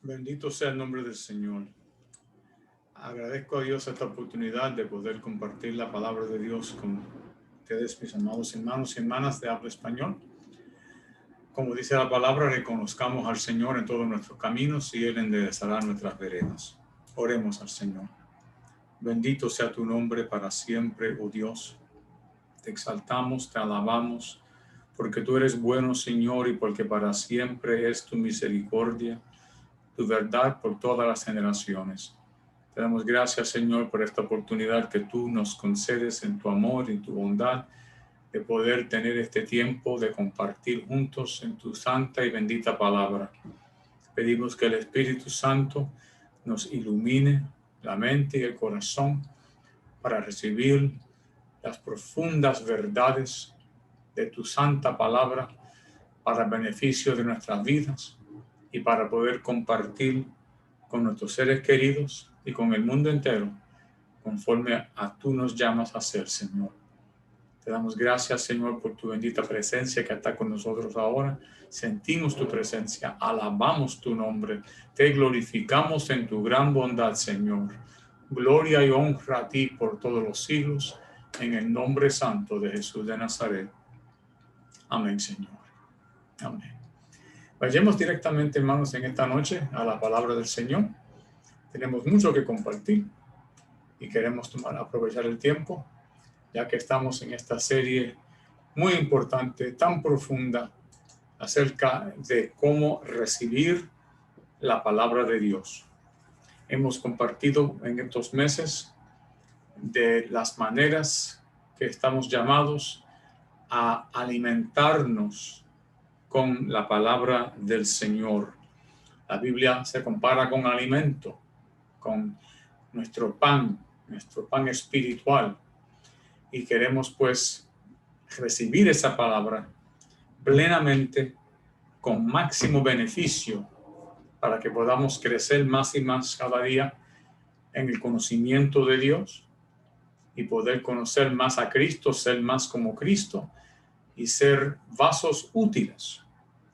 Bendito sea el nombre del Señor. Agradezco a Dios esta oportunidad de poder compartir la palabra de Dios con ustedes, mis amados hermanos y hermanas de habla español. Como dice la palabra, reconozcamos al Señor en todos nuestros caminos y Él enderezará nuestras veredas. Oremos al Señor. Bendito sea tu nombre para siempre, oh Dios. Te exaltamos, te alabamos, porque tú eres bueno, Señor, y porque para siempre es tu misericordia, tu verdad por todas las generaciones. Te damos gracias, Señor, por esta oportunidad que tú nos concedes en tu amor y tu bondad de poder tener este tiempo de compartir juntos en tu santa y bendita palabra. Pedimos que el Espíritu Santo nos ilumine la mente y el corazón para recibir las profundas verdades de tu santa palabra para beneficio de nuestras vidas y para poder compartir con nuestros seres queridos y con el mundo entero, conforme a tú nos llamas a ser, Señor. Te damos gracias, Señor, por tu bendita presencia que está con nosotros ahora. Sentimos tu presencia, alabamos tu nombre, te glorificamos en tu gran bondad, Señor. Gloria y honra a ti por todos los siglos, en el nombre santo de Jesús de Nazaret. Amén, Señor. Amén. Vayamos directamente, hermanos, en esta noche a la palabra del Señor. Tenemos mucho que compartir y queremos aprovechar el tiempo, ya que estamos en esta serie muy importante, tan profunda, acerca de cómo recibir la palabra de Dios. Hemos compartido en estos meses de las maneras que estamos llamados a alimentarnos con la palabra del Señor. La Biblia se compara con alimento, con nuestro pan espiritual, y queremos pues recibir esa palabra plenamente con máximo beneficio para que podamos crecer más y más cada día en el conocimiento de Dios y poder conocer más a Cristo, ser más como Cristo y ser vasos útiles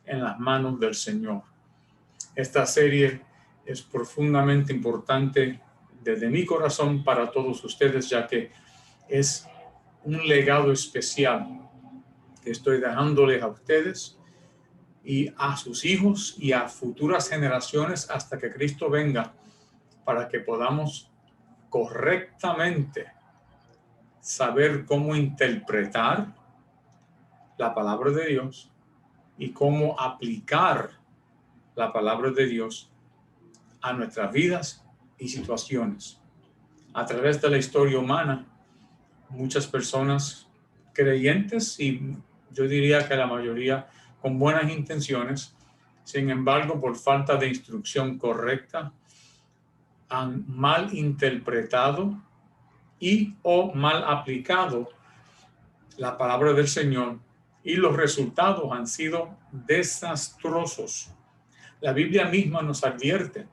en las manos del Señor. Esta serie es profundamente importante desde mi corazón para todos ustedes, ya que es un legado especial que estoy dejándoles a ustedes y a sus hijos y a futuras generaciones hasta que Cristo venga, para que podamos correctamente saber cómo interpretar la palabra de Dios y cómo aplicar la palabra de Dios a nuestras vidas y situaciones. A través de la historia humana, muchas personas creyentes, y yo diría que la mayoría con buenas intenciones, sin embargo, por falta de instrucción correcta, han mal interpretado y o mal aplicado la palabra del Señor, y los resultados han sido desastrosos. La Biblia misma nos advierte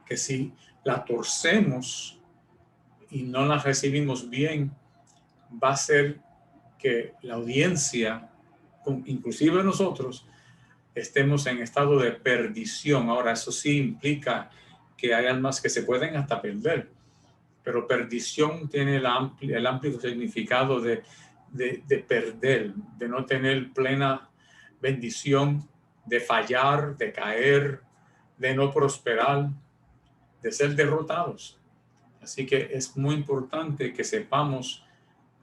que si la torcemos y no la recibimos bien, va a ser que la audiencia, inclusive nosotros, estemos en estado de perdición. Ahora, eso sí implica que hay almas que se pueden hasta perder, pero perdición tiene el amplio significado de perder, de no tener plena bendición, de fallar, de caer, de no prosperar, de ser derrotados. Así que es muy importante que sepamos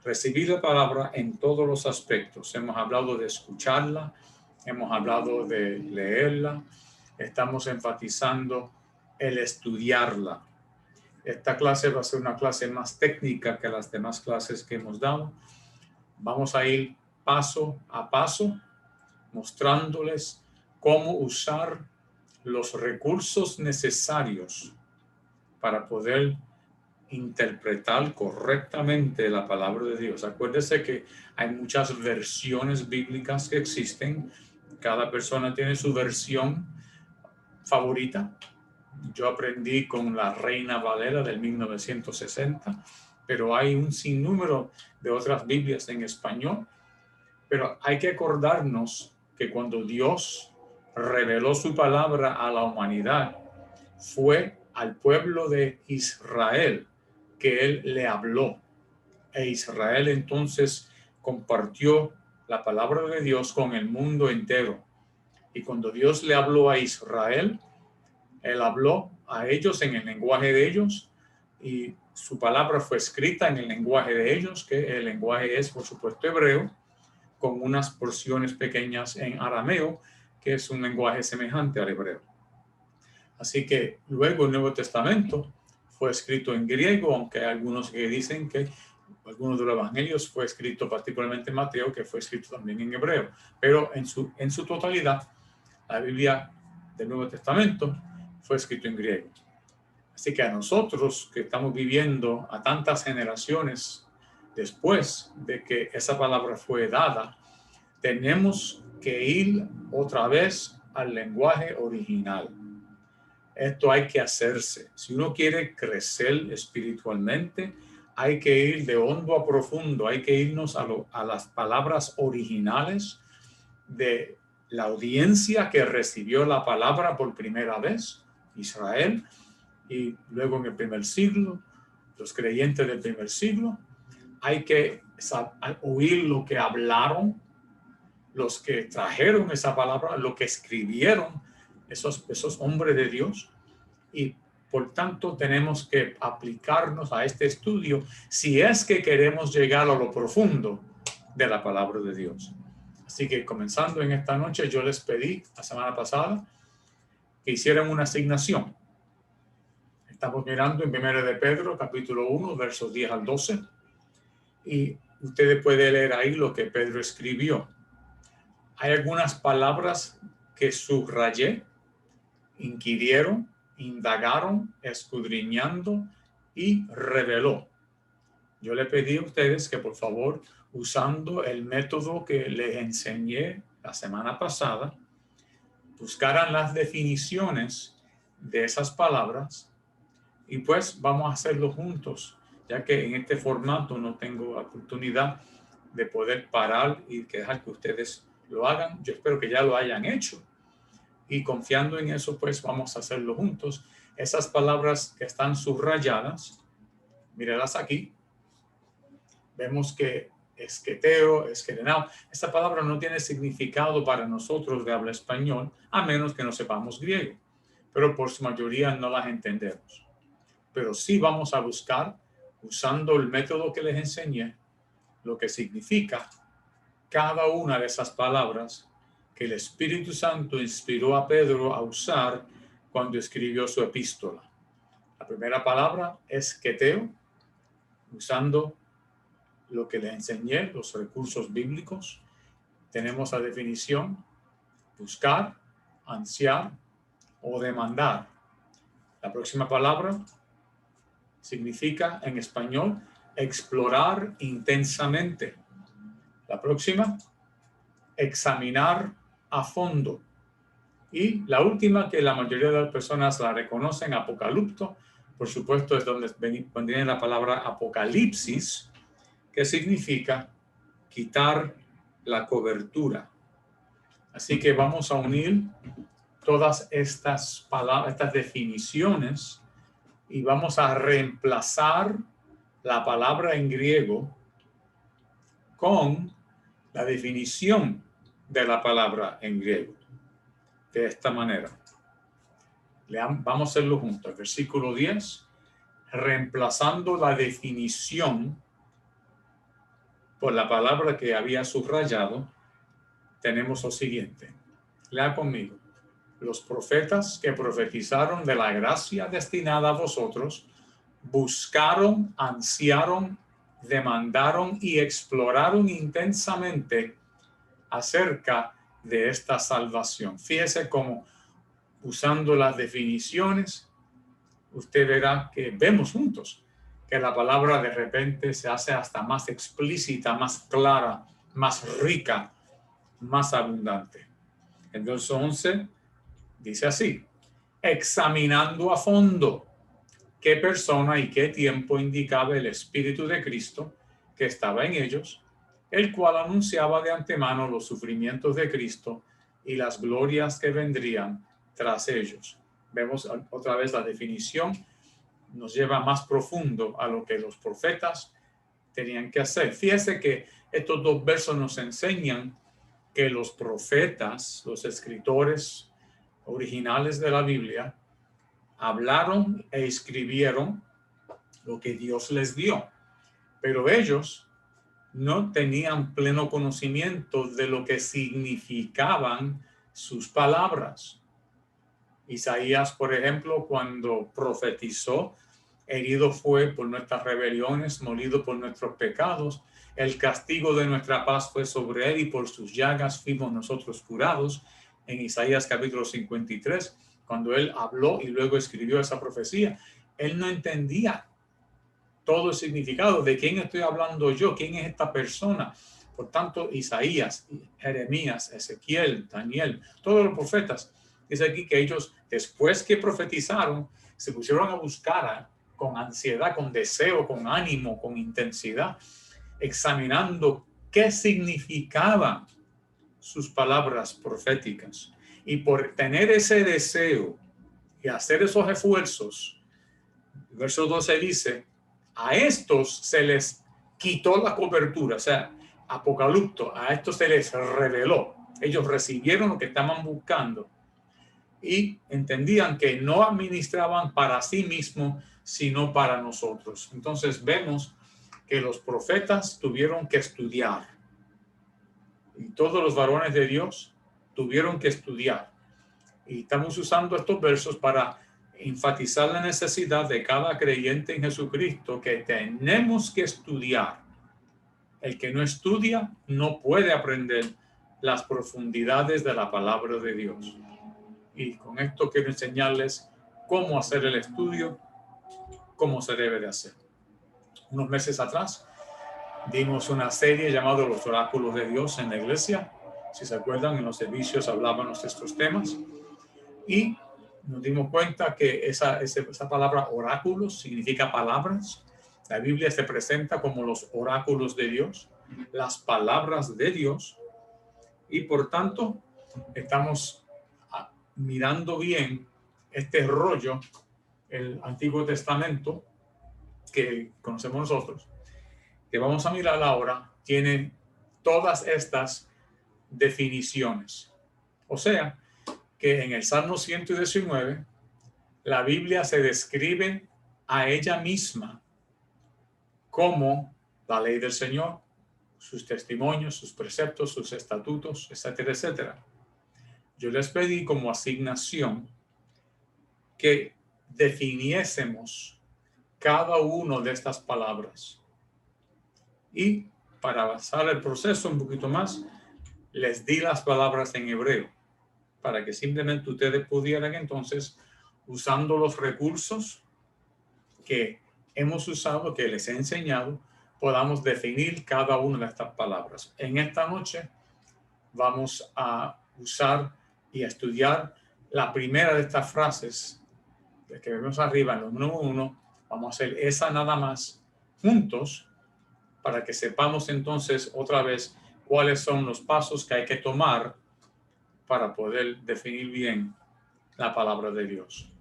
recibir la palabra en todos los aspectos. Hemos hablado de escucharla, hemos hablado de leerla, estamos enfatizando el estudiarla. Esta clase va a ser una clase más técnica que las demás clases que hemos dado. Vamos a ir paso a paso, mostrándoles cómo usar los recursos necesarios para poder interpretar correctamente la palabra de Dios. Acuérdese que hay muchas versiones bíblicas que existen. Cada persona tiene su versión favorita. Yo aprendí con la Reina Valera del 1960, pero hay un sinnúmero de otras Biblias en español. Pero hay que acordarnos que cuando Dios reveló su palabra a la humanidad, fue al pueblo de Israel que él le habló. E Israel entonces compartió la palabra de Dios con el mundo entero. Y cuando Dios le habló a Israel, él habló a ellos en el lenguaje de ellos y su palabra fue escrita en el lenguaje de ellos, que el lenguaje es, por supuesto, hebreo, con unas porciones pequeñas en arameo, que es un lenguaje semejante al hebreo. Así que luego el Nuevo Testamento fue escrito en griego, aunque hay algunos que dicen que algunos de los evangelios fue escrito, particularmente Mateo, que fue escrito también en hebreo. Pero en su totalidad, la Biblia del Nuevo Testamento fue escrito en griego. Así que a nosotros que estamos viviendo a tantas generaciones después de que esa palabra fue dada, tenemos que ir otra vez al lenguaje original. Esto hay que hacerse. Si uno quiere crecer espiritualmente, hay que ir de hondo a profundo, hay que irnos a las palabras originales de la audiencia que recibió la palabra por primera vez, Israel, y luego en el primer siglo, los creyentes del primer siglo. Hay que oír lo que hablaron, los que trajeron esa palabra, lo que escribieron esos hombres de Dios, y por tanto tenemos que aplicarnos a este estudio si es que queremos llegar a lo profundo de la palabra de Dios. Así que comenzando en esta noche, yo les pedí la semana pasada que hicieran una asignación. Estamos mirando en 1 de Pedro, capítulo 1, versos 10 al 12, y ustedes pueden leer ahí lo que Pedro escribió. Hay algunas palabras que subrayé, inquirieron, indagaron, escudriñando y reveló. Yo le pedí a ustedes que por favor, usando el método que les enseñé la semana pasada, buscaran las definiciones de esas palabras y pues vamos a hacerlo juntos, ya que en este formato no tengo oportunidad de poder parar y dejar que ustedes lo hagan. Yo espero que ya lo hayan hecho y confiando en eso pues vamos a hacerlo juntos. Esas palabras que están subrayadas, mírelas aquí. Vemos que esqueteo, esquerenao, esta palabra no tiene significado para nosotros de habla español, a menos que no sepamos griego, pero por su mayoría no las entendemos. Pero sí vamos a buscar, usando el método que les enseñé, lo que significa cada una de esas palabras que el Espíritu Santo inspiró a Pedro a usar cuando escribió su epístola. La primera palabra es esqueteo, usando lo que les enseñé, los recursos bíblicos. Tenemos la definición: buscar, ansiar o demandar. La próxima palabra significa en español explorar intensamente. La próxima, examinar a fondo. Y la última, que la mayoría de las personas la reconocen, apocalipto, por supuesto es donde viene la palabra apocalipsis, que significa quitar la cobertura. Así que vamos a unir todas estas palabras, estas definiciones, y vamos a reemplazar la palabra en griego con la definición de la palabra en griego. De esta manera. Vamos a hacerlo juntos. Versículo 10. Reemplazando la definición por la palabra que había subrayado, tenemos lo siguiente. Lea conmigo. Los profetas que profetizaron de la gracia destinada a vosotros buscaron, ansiaron, demandaron y exploraron intensamente acerca de esta salvación. Fíjese cómo, usando las definiciones, usted verá que vemos juntos que la palabra de repente se hace hasta más explícita, más clara, más rica, más abundante. El verso 11 dice así: examinando a fondo qué persona y qué tiempo indicaba el Espíritu de Cristo que estaba en ellos, el cual anunciaba de antemano los sufrimientos de Cristo y las glorias que vendrían tras ellos. Vemos otra vez la definición, nos lleva más profundo a lo que los profetas tenían que hacer. Fíjese que estos dos versos nos enseñan que los profetas, los escritores originales de la Biblia, hablaron e escribieron lo que Dios les dio, pero ellos no tenían pleno conocimiento de lo que significaban sus palabras. Isaías, por ejemplo, cuando profetizó, herido fue por nuestras rebeliones, molido por nuestros pecados, el castigo de nuestra paz fue sobre él y por sus llagas fuimos nosotros curados. En Isaías capítulo 53, cuando él habló y luego escribió esa profecía, él no entendía todo el significado de quién estoy hablando yo, quién es esta persona. Por tanto, Isaías, Jeremías, Ezequiel, Daniel, todos los profetas, dice aquí que ellos, después que profetizaron, se pusieron a buscar con ansiedad, con deseo, con ánimo, con intensidad, examinando qué significaban sus palabras proféticas. Y por tener ese deseo y hacer esos esfuerzos, el verso 12 dice, a estos se les quitó la cobertura, o sea, Apocalipto, a estos se les reveló. Ellos recibieron lo que estaban buscando y entendían que no administraban para sí mismos, sino para nosotros. Entonces vemos que los profetas tuvieron que estudiar. Y todos los varones de Dios tuvieron que estudiar. Y estamos usando estos versos para enfatizar la necesidad de cada creyente en Jesucristo que tenemos que estudiar. El que no estudia no puede aprender las profundidades de la palabra de Dios. Y con esto quiero enseñarles cómo hacer el estudio, cómo se debe de hacer. Unos meses atrás dimos una serie llamada Los Oráculos de Dios en la iglesia. Si se acuerdan, en los servicios hablábamos de estos temas. Y nos dimos cuenta que esa palabra oráculos significa palabras. La Biblia se presenta como los oráculos de Dios, las palabras de Dios. Y por tanto, estamos mirando bien este rollo, el Antiguo Testamento, que conocemos nosotros, que vamos a mirar ahora, tiene todas estas definiciones. O sea, que en el Salmo 119, la Biblia se describe a ella misma como la ley del Señor, sus testimonios, sus preceptos, sus estatutos, etcétera, etcétera. Yo les pedí como asignación que definiésemos cada una de estas palabras. Y para avanzar el proceso un poquito más, les di las palabras en hebreo, para que simplemente ustedes pudieran entonces, usando los recursos que hemos usado, que les he enseñado, podamos definir cada una de estas palabras. En esta noche vamos a usar y a estudiar la primera de estas frases que vemos arriba en los número 1. Vamos a hacer esa nada más juntos para que sepamos entonces otra vez cuáles son los pasos que hay que tomar para poder definir bien la palabra de Dios.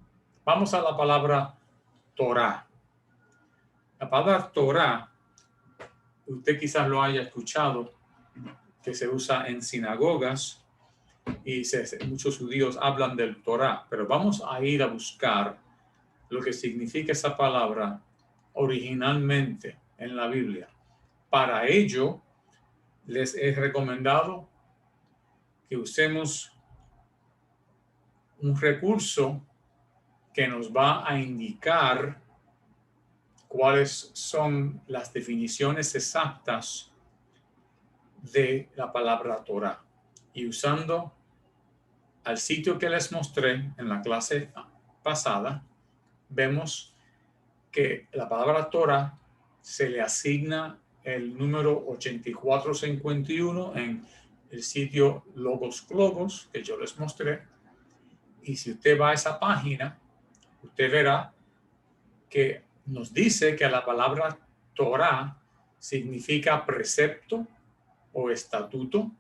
Vamos a la palabra Torah. La palabra Torah, usted quizás lo haya escuchado, que se usa en sinagogas y muchos judíos hablan del Torah, pero vamos a ir a buscar lo que significa esa palabra originalmente en la Biblia. Para ello, les he recomendado que usemos un recurso que nos va a indicar cuáles son las definiciones exactas de la palabra Torah. Y usando al sitio que les mostré en la clase pasada, vemos que la palabra Torah se le asigna el número 8451 en el sitio Logos Globos que yo les mostré. Y si usted va a esa página, usted verá que nos dice que la palabra Torah significa precepto o estatuto,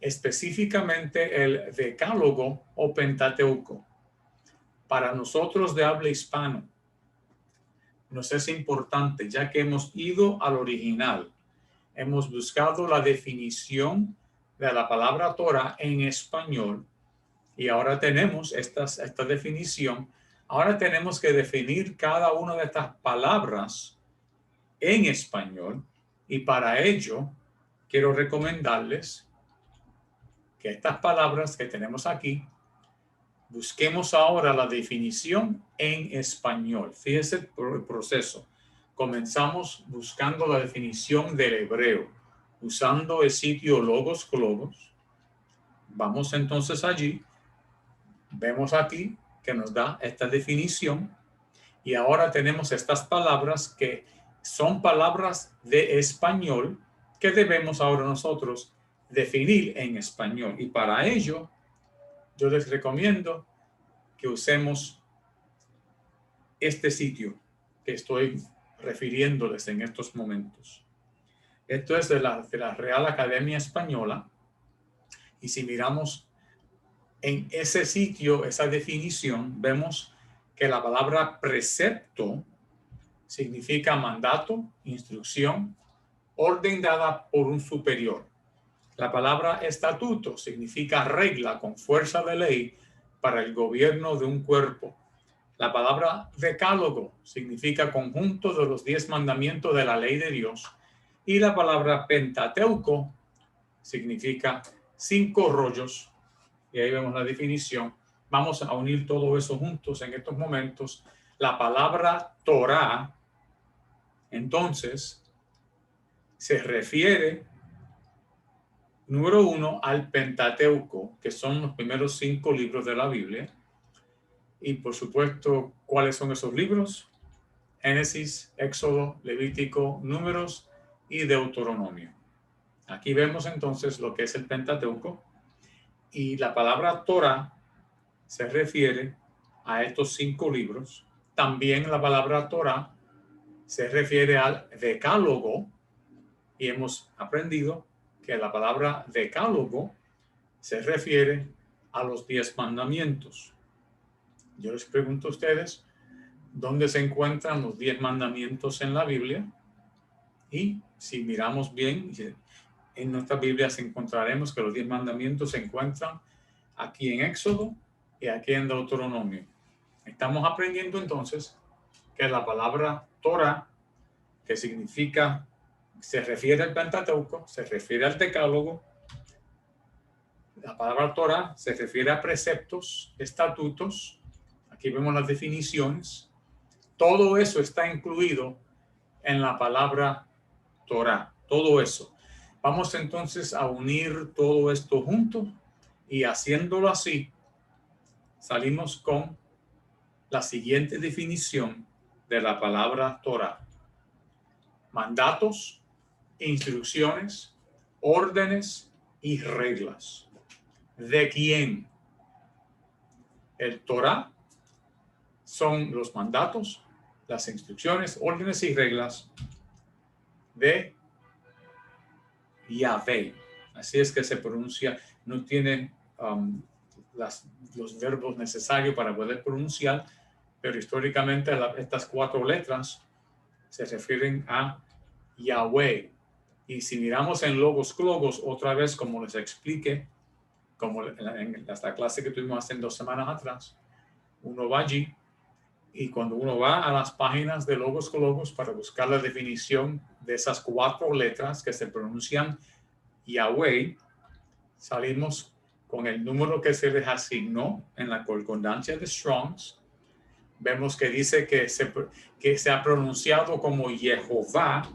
específicamente el Decálogo o Pentateuco. Para nosotros de habla hispano, nos es importante, ya que hemos ido al original, hemos buscado la definición de la palabra Torah en español y ahora tenemos esta definición. Ahora tenemos que definir cada una de estas palabras en español y para ello quiero recomendarles que estas palabras que tenemos aquí, busquemos ahora la definición en español. Fíjense el proceso. Comenzamos buscando la definición del hebreo, usando el sitio Logos Globos. Vamos entonces allí, vemos aquí que nos da esta definición y ahora tenemos estas palabras que son palabras de español que debemos ahora nosotros definir en español. Y para ello, yo les recomiendo que usemos este sitio que estoy refiriéndoles en estos momentos. Esto es de la Real Academia Española. Y si miramos en ese sitio, esa definición, vemos que la palabra precepto significa mandato, instrucción, orden dada por un superior. La palabra estatuto significa regla con fuerza de ley para el gobierno de un cuerpo. La palabra decálogo significa conjunto de los 10 mandamientos de la ley de Dios. Y la palabra pentateuco significa 5 rollos. Y ahí vemos la definición. Vamos a unir todo eso juntos en estos momentos. La palabra Torah, entonces, se refiere, número 1, al Pentateuco, que son los primeros 5 libros de la Biblia. Y por supuesto, ¿cuáles son esos libros? Génesis, Éxodo, Levítico, Números y Deuteronomio. Aquí vemos entonces lo que es el Pentateuco. Y la palabra Torah se refiere a estos 5 libros. También la palabra Torah se refiere al decálogo. Y hemos aprendido que la palabra decálogo se refiere a los 10 mandamientos. Yo les pregunto a ustedes, ¿dónde se encuentran los 10 mandamientos en la Biblia? Y si miramos bien, en nuestras Biblias encontraremos que los 10 mandamientos se encuentran aquí en Éxodo y aquí en Deuteronomio. Estamos aprendiendo entonces que la palabra Torah, que significa, se refiere al Pentateuco, se refiere al Decálogo. La palabra Torah se refiere a preceptos, estatutos. Aquí vemos las definiciones. Todo eso está incluido en la palabra Torah. Todo eso. Vamos entonces a unir todo esto junto y haciéndolo así, salimos con la siguiente definición de la palabra Torah. Mandatos, instrucciones, órdenes y reglas. ¿De quién? El Torah son los mandatos, las instrucciones, órdenes y reglas de Yahvé. Así es que se pronuncia, no tiene los verbos necesarios para poder pronunciar, pero históricamente estas 4 letras se refieren a Yahweh. Y si miramos en Logos Globos, otra vez, como les expliqué, como en esta clase que tuvimos hace 2 semanas atrás, uno va allí y cuando uno va a las páginas de Logos Globos para buscar la definición de esas 4 letras que se pronuncian Yahweh, salimos con el número que se les asignó en la concordancia de Strong's. Vemos que dice que se ha pronunciado como Jehová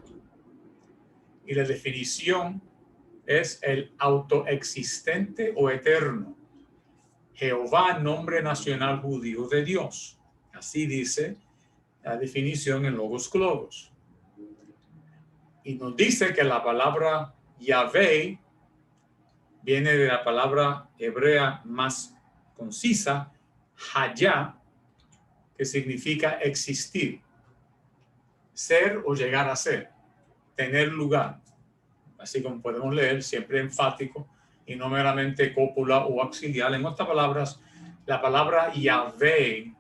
y la definición es el autoexistente o eterno. Jehová, nombre nacional judío de Dios. Así dice la definición en Logos Globos. Y nos dice que la palabra Yahvé viene de la palabra hebrea más concisa, Hayá, que significa existir, ser o llegar a ser, tener lugar. Así como podemos leer, siempre enfático y no meramente cópula o auxiliar. En otras palabras, la palabra Yahvé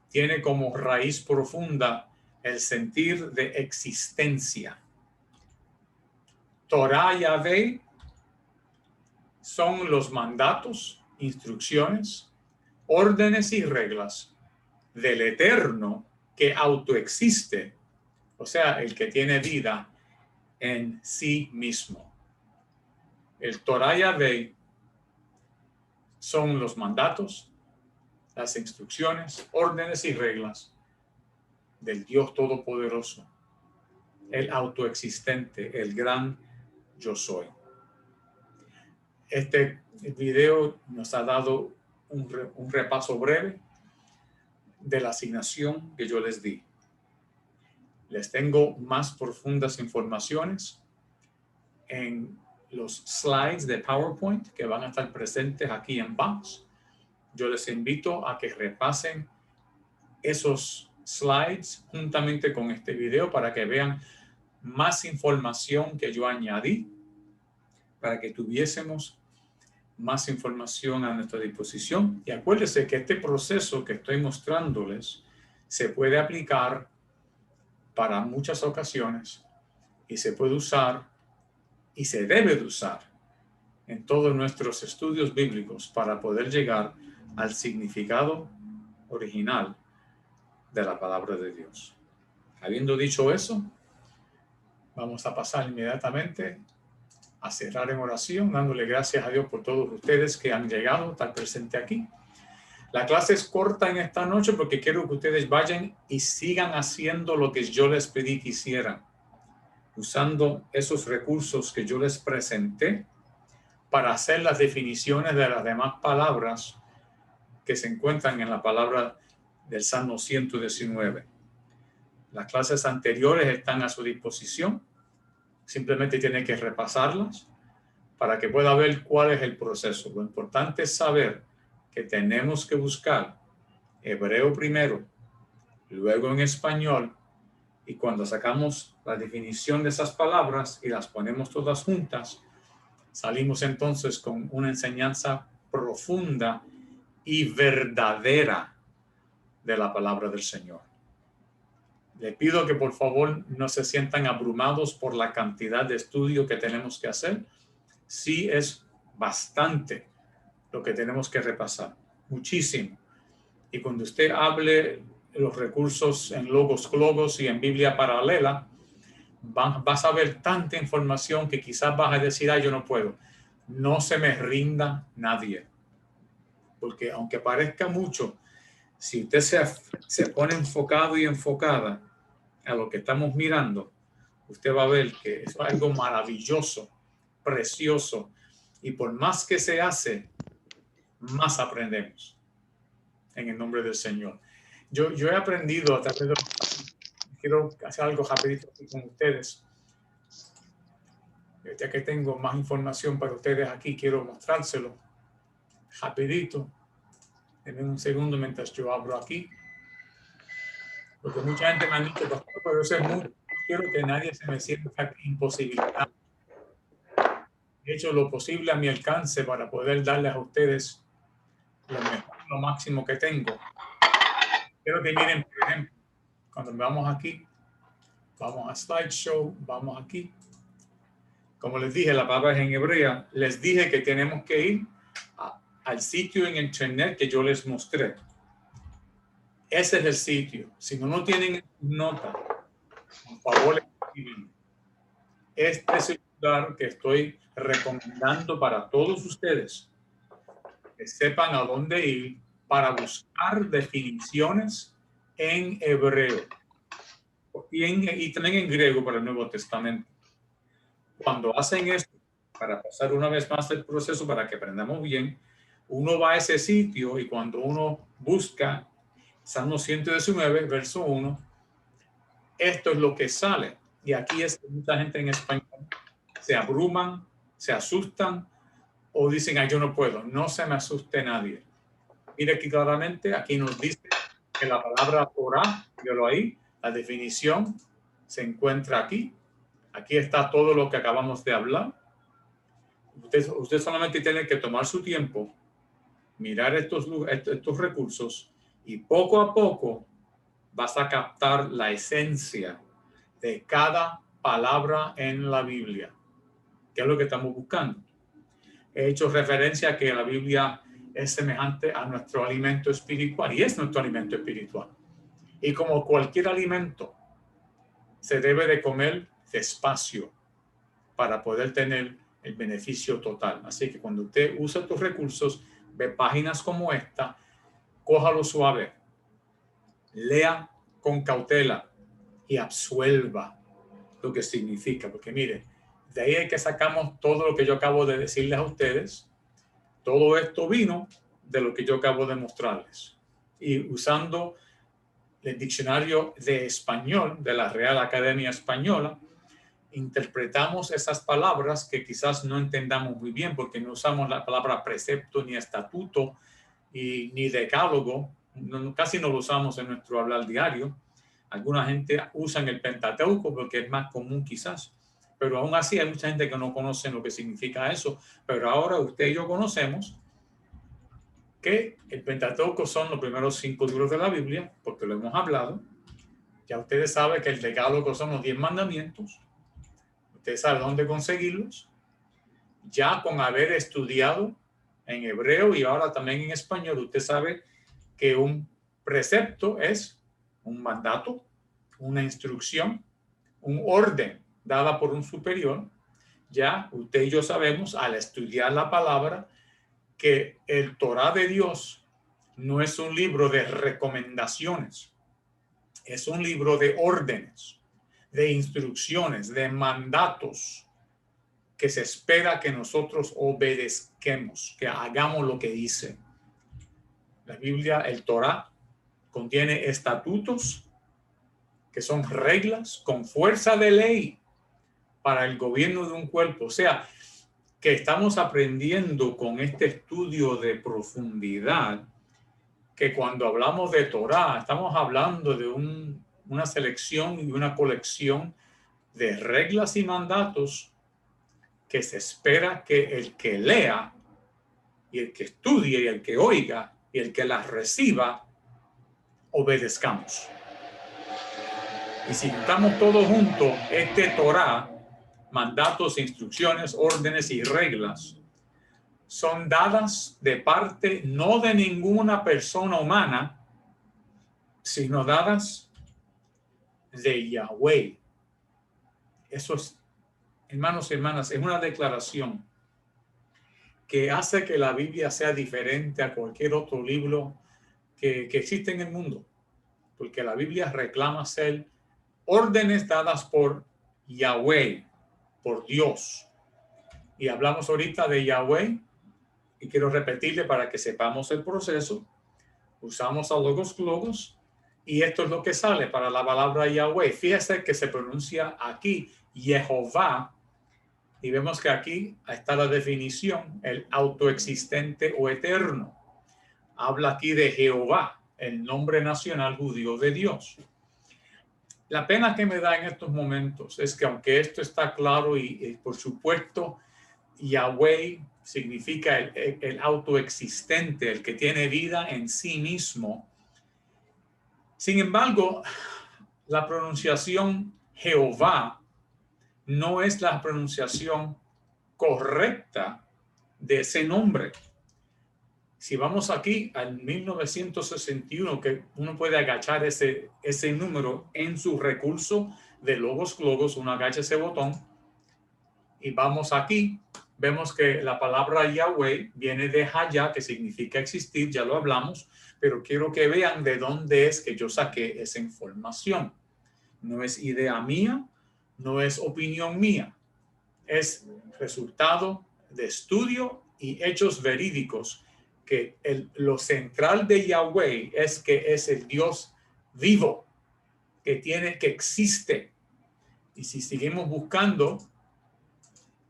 tiene como raíz profunda el sentir de existencia. Torah Yahvé son los mandatos, instrucciones, órdenes y reglas del Eterno que autoexiste, o sea, el que tiene vida en sí mismo. El Torah Yahvé son los mandatos, las instrucciones, órdenes y reglas del Dios Todopoderoso, el autoexistente, el gran yo soy. Este video nos ha dado un repaso breve de la asignación que yo les di. Les tengo más profundas informaciones en los slides de PowerPoint que van a estar presentes aquí en Box. Yo les invito a que repasen esos slides juntamente con este video para que vean más información que yo añadí, para que tuviésemos más información a nuestra disposición. Y acuérdense que este proceso que estoy mostrándoles se puede aplicar para muchas ocasiones y se puede usar y se debe de usar en todos nuestros estudios bíblicos para poder llegar al significado original de la palabra de Dios. Habiendo dicho eso, vamos a pasar inmediatamente a cerrar en oración, dándole gracias a Dios por todos ustedes que han llegado a estar presentes aquí. La clase es corta en esta noche porque quiero que ustedes vayan y sigan haciendo lo que yo les pedí que hicieran, usando esos recursos que yo les presenté para hacer las definiciones de las demás palabras que se encuentran en la palabra del Salmo 119. Las clases anteriores están a su disposición. Simplemente tiene que repasarlas para que pueda ver cuál es el proceso. Lo importante es saber que tenemos que buscar hebreo primero, luego en español, y cuando sacamos la definición de esas palabras y las ponemos todas juntas, salimos entonces con una enseñanza profunda y verdadera de la palabra del Señor. Le pido que por favor no se sientan abrumados por la cantidad de estudio que tenemos que hacer. Sí es bastante lo que tenemos que repasar, muchísimo. Y cuando usted hable los recursos en Logos y en Biblia Paralela, vas a ver tanta información que quizás vas a decir, yo no puedo. No se me rinda nadie. Porque aunque parezca mucho, si usted se pone enfocado y enfocada a lo que estamos mirando, usted va a ver que es algo maravilloso, precioso, y por más que se hace, más aprendemos en el nombre del Señor. Yo he aprendido a través de quiero hacer algo rapidito aquí con ustedes. Ya que tengo más información para ustedes aquí, quiero mostrárselo rapidito. Denme un segundo mientras yo abro aquí. Porque mucha gente me ha dicho, pastor, pero eso es mucho. Quiero que nadie se me sienta imposibilitado. He hecho lo posible a mi alcance para poder darles a ustedes lo mejor, lo máximo que tengo. Quiero que miren, por ejemplo, cuando vamos aquí, vamos a Slideshow, vamos aquí. Como les dije, la palabra es en hebrea. Les dije que tenemos que ir al sitio en internet que yo les mostré. Ese es el sitio. Si no tienen nota, por favor, escriben. Este es el lugar que estoy recomendando para todos ustedes, que sepan a dónde ir para buscar definiciones en hebreo y también en griego para el Nuevo Testamento. Cuando hacen esto, para pasar una vez más el proceso para que aprendamos bien, uno va a ese sitio y cuando uno busca Salmo 119, verso 1, esto es lo que sale. Y aquí es que mucha gente en español se abruman, se asustan o dicen, yo no puedo. No se me asuste nadie. Mire aquí claramente, aquí nos dice que la palabra Torah, véalo ahí, la definición se encuentra aquí. Aquí está todo lo que acabamos de hablar. Usted solamente tiene que tomar su tiempo, mirar estos recursos y poco a poco vas a captar la esencia de cada palabra en la Biblia, que es lo que estamos buscando. He hecho referencia a que la Biblia es semejante a nuestro alimento espiritual y es nuestro alimento espiritual. Y como cualquier alimento, se debe de comer despacio para poder tener el beneficio total. Así que cuando usted usa tus recursos, ve páginas como esta, cójalo suave, lea con cautela y absuelva lo que significa. Porque mire, de ahí es que sacamos todo lo que yo acabo de decirles a ustedes. Todo esto vino de lo que yo acabo de mostrarles. Y usando el diccionario de español de la Real Academia Española, interpretamos esas palabras que quizás no entendamos muy bien porque no usamos la palabra precepto ni estatuto ni decálogo. Casi no lo usamos en nuestro hablar diario. Alguna gente usa el Pentateuco porque es más común quizás, pero aún así hay mucha gente que no conoce lo que significa eso. Pero ahora usted y yo conocemos que el Pentateuco son los primeros 5 libros de la Biblia, porque lo hemos hablado. Ya ustedes saben que el decálogo son los 10 mandamientos. Usted sabe dónde conseguirlos. Ya con haber estudiado en hebreo y ahora también en español, usted sabe que un precepto es un mandato, una instrucción, un orden dada por un superior. Ya usted y yo sabemos al estudiar la palabra que el Torá de Dios no es un libro de recomendaciones, es un libro de órdenes, de instrucciones, de mandatos que se espera que nosotros obedezcamos, que hagamos lo que dice. La Biblia, el Torá, contiene estatutos que son reglas con fuerza de ley para el gobierno de un cuerpo. O sea, que estamos aprendiendo con este estudio de profundidad que cuando hablamos de Torá, estamos hablando de una selección y una colección de reglas y mandatos que se espera que el que lea y el que estudie y el que oiga y el que las reciba obedezcamos. Y si estamos todos juntos, este Torá, mandatos, instrucciones, órdenes y reglas, son dadas de parte no de ninguna persona humana, sino dadas de Yahweh. Eso es, hermanos y hermanas, es una declaración que hace que la Biblia sea diferente a cualquier otro libro que existe en el mundo. Porque la Biblia reclama ser órdenes dadas por Yahweh, por Dios. Y hablamos ahorita de Yahweh y quiero repetirle para que sepamos el proceso. Usamos a logos y esto es lo que sale para la palabra Yahweh. Fíjese que se pronuncia aquí Jehová y vemos que aquí está la definición, el autoexistente o eterno. Habla aquí de Jehová, el nombre nacional judío de Dios. La pena que me da en estos momentos es que aunque esto está claro y por supuesto Yahweh significa el autoexistente, el que tiene vida en sí mismo. Sin embargo, la pronunciación Jehová no es la pronunciación correcta de ese nombre. Si vamos aquí al 1961, que uno puede agachar ese número en su recurso de logos, uno agacha ese botón y vamos aquí, vemos que la palabra Yahweh viene de Hayah, que significa existir, ya lo hablamos, pero quiero que vean de dónde es que yo saqué esa información. No es idea mía, no es opinión mía, es resultado de estudio y hechos verídicos, que lo central de Yahweh es que es el Dios vivo, que existe. Y si seguimos buscando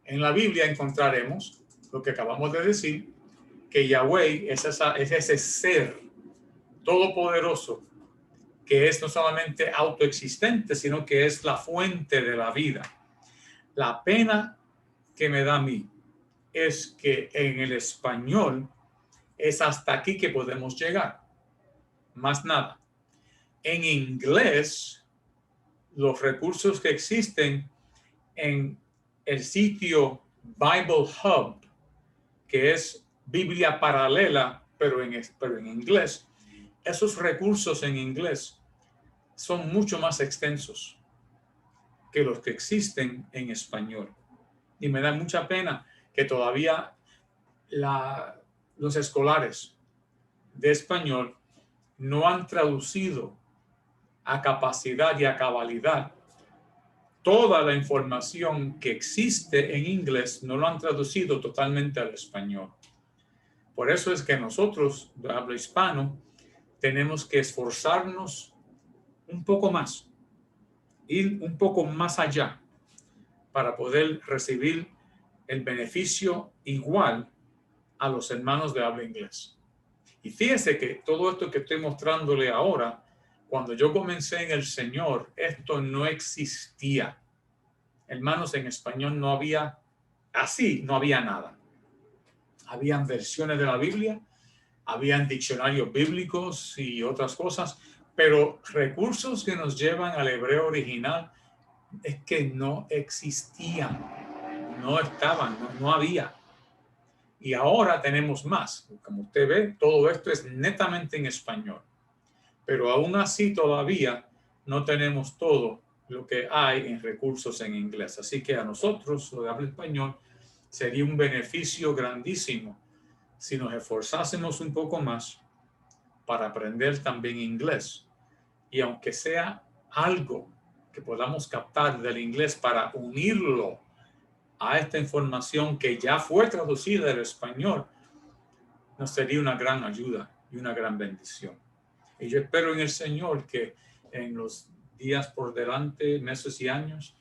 en la Biblia encontraremos lo que acabamos de decir, que Yahweh es ese ser todopoderoso que es no solamente autoexistente, sino que es la fuente de la vida. La pena que me da a mí es que en el español es hasta aquí que podemos llegar, más nada. En inglés, los recursos que existen en el sitio Bible Hub, que es Biblia paralela, pero en inglés, esos recursos en inglés son mucho más extensos que los que existen en español. Y me da mucha pena que todavía los escolares de español no han traducido a capacidad y a cabalidad toda la información que existe en inglés, no lo han traducido totalmente al español. Por eso es que nosotros, de habla hispano, tenemos que esforzarnos un poco más, ir un poco más allá para poder recibir el beneficio igual a los hermanos de habla inglés. Y fíjense que todo esto que estoy mostrándole ahora, cuando yo comencé en el Señor, esto no existía. Hermanos, en español no había, así no había nada. Habían versiones de la Biblia, habían diccionarios bíblicos y otras cosas, pero recursos que nos llevan al hebreo original es que no existían, no estaban, no había. Y ahora tenemos más. Como usted ve, todo esto es netamente en español. Pero aún así todavía no tenemos todo lo que hay en recursos en inglés. Así que a nosotros, los de habla español, sería un beneficio grandísimo si nos esforzásemos un poco más para aprender también inglés. Y aunque sea algo que podamos captar del inglés para unirlo a esta información que ya fue traducida del español, nos sería una gran ayuda y una gran bendición. Y yo espero en el Señor que en los días por delante, meses y años,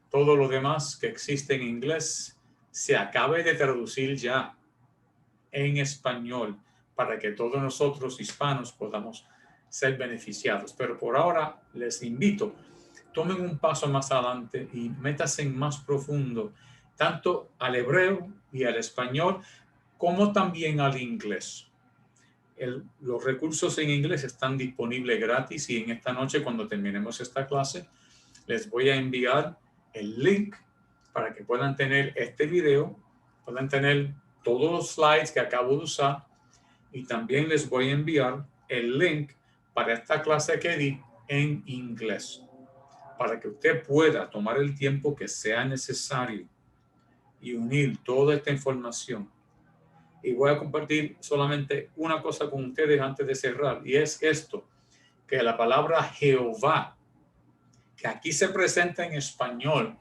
todo lo demás que existe en inglés se acabe de traducir ya en español para que todos nosotros hispanos podamos ser beneficiados. Pero por ahora les invito, tomen un paso más adelante y métanse en más profundo, tanto al hebreo y al español, como también al inglés. Los recursos en inglés están disponibles gratis y en esta noche, cuando terminemos esta clase, les voy a enviar el link para que puedan tener este video, puedan tener todos los slides que acabo de usar, y también les voy a enviar el link para esta clase que di en inglés, para que usted pueda tomar el tiempo que sea necesario y unir toda esta información. Y voy a compartir solamente una cosa con ustedes antes de cerrar, y es esto, que la palabra Jehová, que aquí se presenta en español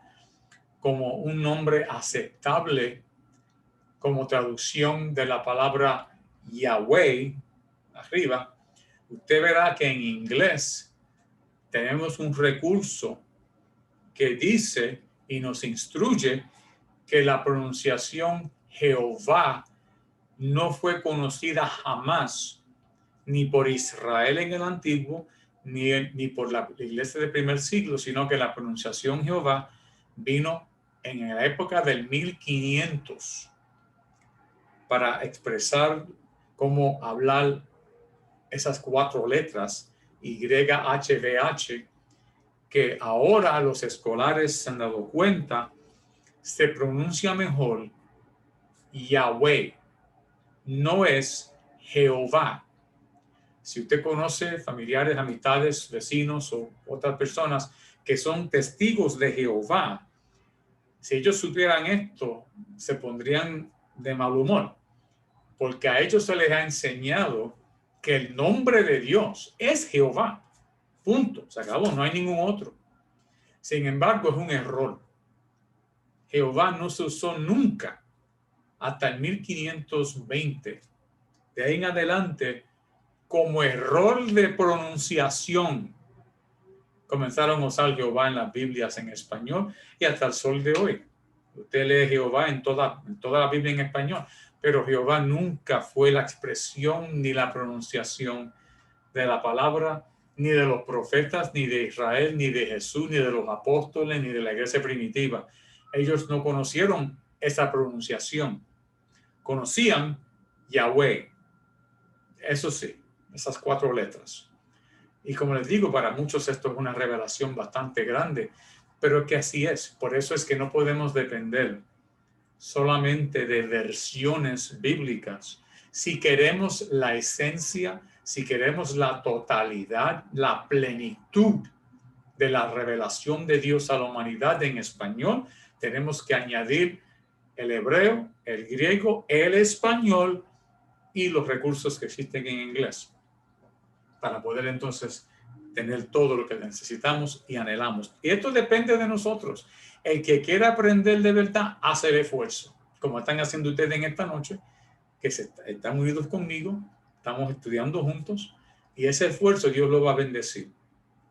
como un nombre aceptable como traducción de la palabra Yahweh, arriba, usted verá que en inglés tenemos un recurso que dice y nos instruye que la pronunciación Jehová no fue conocida jamás ni por Israel en el antiguo, ni por la iglesia del primer siglo, sino que la pronunciación Jehová vino en la época del 1500 para expresar cómo hablar esas 4 letras, YHWH, que ahora los escolares se han dado cuenta, se pronuncia mejor Yahweh, no es Jehová. Si usted conoce familiares, amistades, vecinos o otras personas que son testigos de Jehová, si ellos supieran esto, se pondrían de mal humor, porque a ellos se les ha enseñado que el nombre de Dios es Jehová. Punto. Se acabó. No hay ningún otro. Sin embargo, es un error. Jehová no se usó nunca hasta el 1520. De ahí en adelante, como error de pronunciación, comenzaron a usar Jehová en las Biblias en español y hasta el sol de hoy. Usted lee Jehová en toda la Biblia en español, pero Jehová nunca fue la expresión ni la pronunciación de la palabra, ni de los profetas, ni de Israel, ni de Jesús, ni de los apóstoles, ni de la iglesia primitiva. Ellos no conocieron esa pronunciación. conocían Yahweh. Eso sí, esas 4 letras. Y como les digo, para muchos esto es una revelación bastante grande, pero que así es. Por eso es que no podemos depender solamente de versiones bíblicas. Si queremos la esencia, si queremos la totalidad, la plenitud de la revelación de Dios a la humanidad en español, tenemos que añadir el hebreo, el griego, el español y los recursos que existen en inglés para poder entonces tener todo lo que necesitamos y anhelamos. Y esto depende de nosotros. El que quiera aprender de verdad, hace el esfuerzo, como están haciendo ustedes en esta noche, que están unidos conmigo, estamos estudiando juntos, y ese esfuerzo Dios lo va a bendecir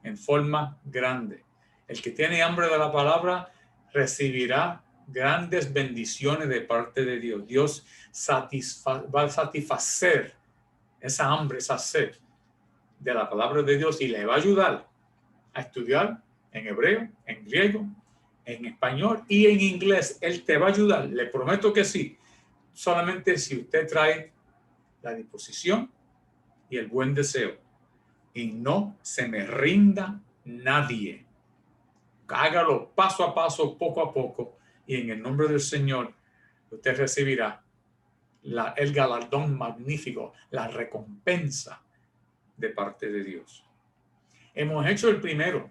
en forma grande. El que tiene hambre de la palabra recibirá grandes bendiciones de parte de Dios. Dios va a satisfacer esa hambre, esa sed de la palabra de Dios y le va a ayudar a estudiar en hebreo, en griego, en español y en inglés. Él te va a ayudar, le prometo que sí, solamente si usted trae la disposición y el buen deseo y no se me rinda nadie. Hágalo paso a paso, poco a poco, y en el nombre del Señor usted recibirá el galardón magnífico, la recompensa de parte de Dios. Hemos hecho el primero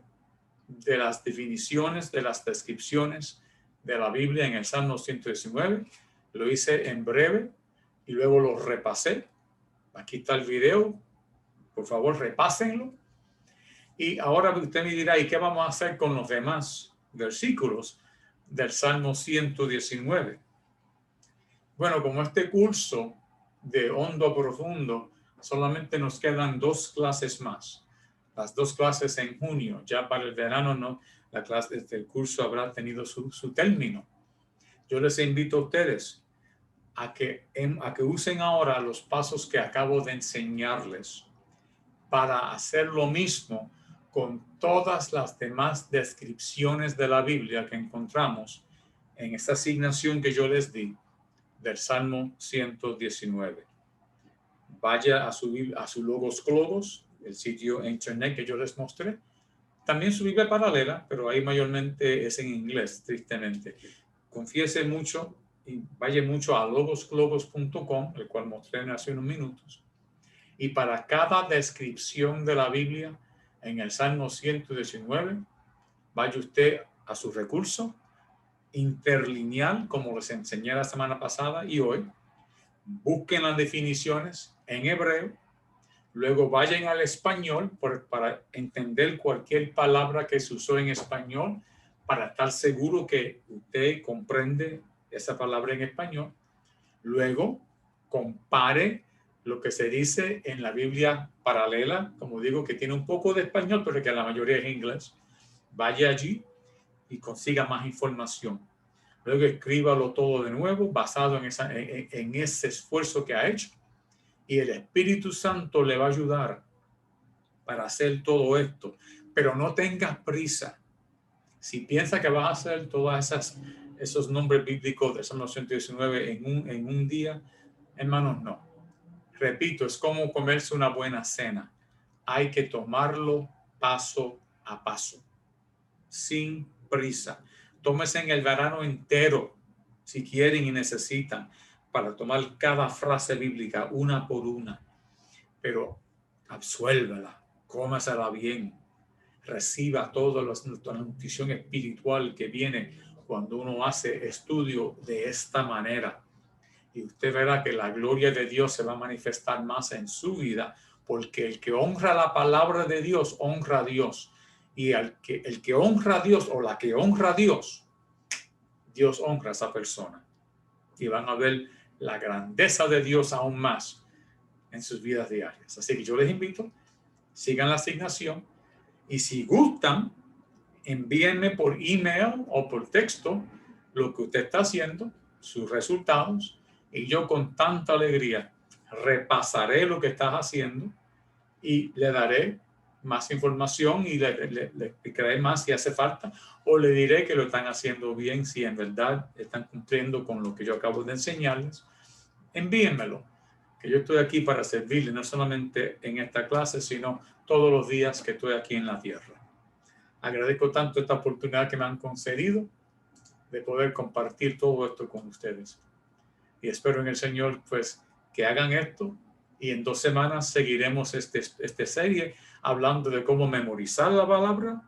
de las definiciones, de las descripciones de la Biblia en el Salmo 119. Lo hice en breve y luego lo repasé. Aquí está el video. Por favor, repásenlo. Y ahora usted me dirá, ¿y qué vamos a hacer con los demás versículos del Salmo 119? Bueno, como este curso de hondo a profundo, solamente nos quedan 2 clases más. Las 2 clases en junio. Ya para el verano no, la clase del curso habrá tenido su término. Yo les invito a ustedes a que usen ahora los pasos que acabo de enseñarles para hacer lo mismo con todas las demás descripciones de la Biblia que encontramos en esta asignación que yo les di del Salmo 119. Vaya a su Logos Globos, el sitio en internet que yo les mostré. También su Biblia paralela, pero ahí mayormente es en inglés, tristemente. Confiese mucho y vaya mucho a logosglobos.com, el cual mostré hace unos minutos. Y para cada descripción de la Biblia en el Salmo 119, vaya usted a su recurso interlineal, como les enseñé la semana pasada y hoy. Busquen las definiciones en hebreo, luego vayan al español para entender cualquier palabra que se usó en español, para estar seguro que usted comprende esa palabra en español. Luego compare lo que se dice en la Biblia paralela, como digo, que tiene un poco de español, pero que la mayoría es inglés. Vaya allí y consiga más información. Luego escríbalo todo de nuevo, basado en ese esfuerzo que ha hecho. Y el Espíritu Santo le va a ayudar para hacer todo esto. Pero no tengas prisa. Si piensas que vas a hacer todas esos nombres bíblicos de Salmo 119 en un día, hermanos, no. Repito, es como comerse una buena cena. Hay que tomarlo paso a paso, sin prisa. Tómese en el verano entero, si quieren y necesitan, para tomar cada frase bíblica una por una. Pero absuélvela, cómasela bien, reciba toda la nutrición espiritual que viene cuando uno hace estudio de esta manera. Y usted verá que la gloria de Dios se va a manifestar más en su vida, porque el que honra la palabra de Dios, honra a Dios. Y el que honra a Dios o la que honra a Dios, Dios honra a esa persona. Y van a ver la grandeza de Dios aún más en sus vidas diarias. Así que yo les invito, sigan la asignación. Y si gustan, envíenme por email o por texto lo que usted está haciendo, sus resultados, y yo con tanta alegría repasaré lo que estás haciendo y le daré más información y le explicaré más si hace falta, o le diré que lo están haciendo bien, si en verdad están cumpliendo con lo que yo acabo de enseñarles, envíenmelo, que yo estoy aquí para servirle, no solamente en esta clase, sino todos los días que estoy aquí en la tierra. Agradezco tanto esta oportunidad que me han concedido de poder compartir todo esto con ustedes. Y espero en el Señor, pues, que hagan esto. Y en 2 semanas seguiremos esta serie hablando de cómo memorizar la palabra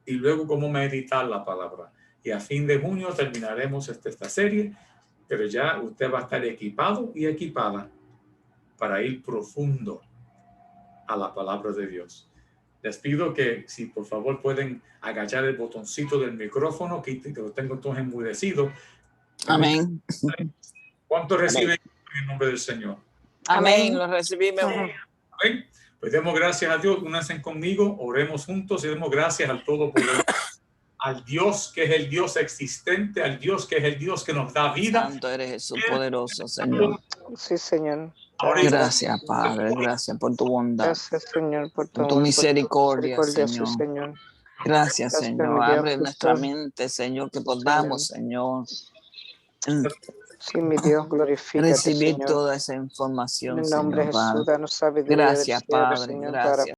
y luego cómo meditar la palabra. Y a fin de junio terminaremos esta serie, pero ya usted va a estar equipado y equipada para ir profundo a la palabra de Dios. Les pido que si por favor pueden agachar el botoncito del micrófono, que lo tengo todo enmudecido. Amén. ¿Cuántos reciben en el nombre del Señor? Amén, lo recibimos. Amén. Pues demos gracias a Dios, únanse conmigo, oremos juntos y demos gracias al Todopoderoso, al Dios que es el Dios existente, al Dios que es el Dios que nos da vida. Santo eres Jesús, poderoso, Señor. Sí, Señor. Gracias, Padre, gracias por tu bondad. Gracias, Señor, por tu misericordia, Señor. Señor. Gracias, Señor. Abre nuestra mente, Señor, que podamos, Señor. Sí, mi Dios, glorifícate, recibir Señor. toda esa información, En el nombre de Señor, Jesús, danos sabiduría. Gracias, del cielo, Padre, Señor, gracias. para